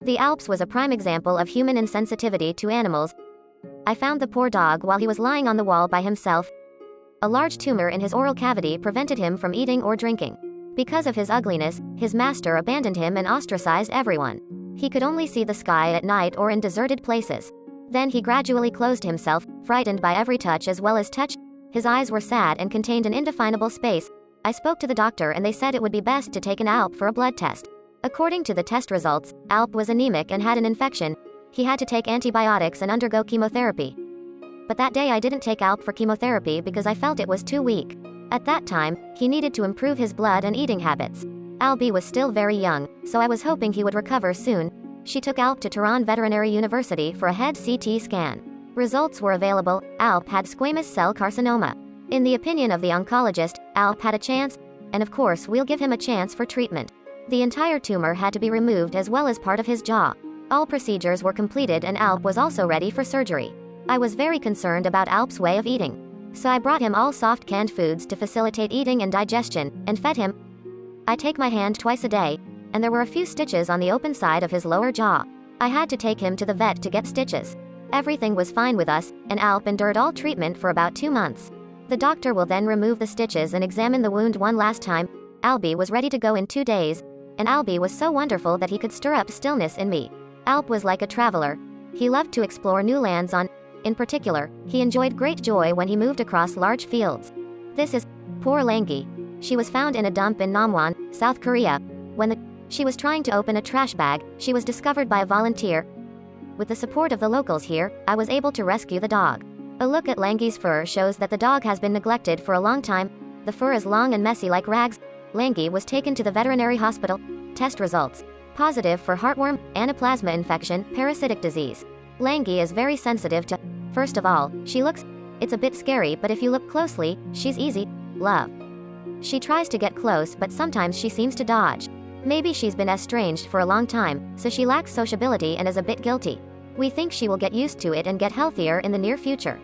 The Alps was a prime example of human insensitivity to animals. I found the poor dog while he was lying on the wall by himself. A large tumor in his oral cavity prevented him from eating or drinking. Because of his ugliness, his master abandoned him and ostracized everyone. He could only see the sky at night or in deserted places. Then he gradually closed himself, frightened by every touch as well as touch. His eyes were sad and contained an indefinable space. I spoke to the doctor and they said it would be best to take an Alp for a blood test. According to the test results, Alp was anemic and had an infection. He had to take antibiotics and undergo chemotherapy. But that day I didn't take Alp for chemotherapy because I felt it was too weak. At that time, he needed to improve his blood and eating habits. Albie was still very young, so I was hoping he would recover soon. She took Alp to Tehran Veterinary University for a head CT scan. Results were available. Alp had squamous cell carcinoma. In the opinion of the oncologist, Alp had a chance, and of course we'll give him a chance for treatment. The entire tumor had to be removed as well as part of his jaw. All procedures were completed and Alp was also ready for surgery. I was very concerned about Alp's way of eating. So I brought him all soft canned foods to facilitate eating and digestion, and fed him. I take my hand twice a day, and there were a few stitches on the open side of his lower jaw. I had to take him to the vet to get stitches. Everything was fine with us, and Alp endured all treatment for about 2 months. The doctor will then remove the stitches and examine the wound one last time. Albie was ready to go in 2 days, and Albie was so wonderful that he could stir up stillness in me. Alp was like a traveler. He loved to explore new lands in particular, he enjoyed great joy when he moved across large fields. This is poor Langi. She was found in a dump in Namwon, South Korea. When she was trying to open a trash bag, she was discovered by a volunteer. With the support of the locals here, I was able to rescue the dog. A look at Langi's fur shows that the dog has been neglected for a long time. The fur is long and messy like rags. Langi was taken to the veterinary hospital. Test results: positive for heartworm, anaplasma infection, parasitic disease. Langi is very sensitive to. First of all, it's a bit scary, but if you look closely, she's easy. Love. She tries to get close, but sometimes she seems to dodge. Maybe she's been estranged for a long time, so she lacks sociability and is a bit guilty. We think she will get used to it and get healthier in the near future.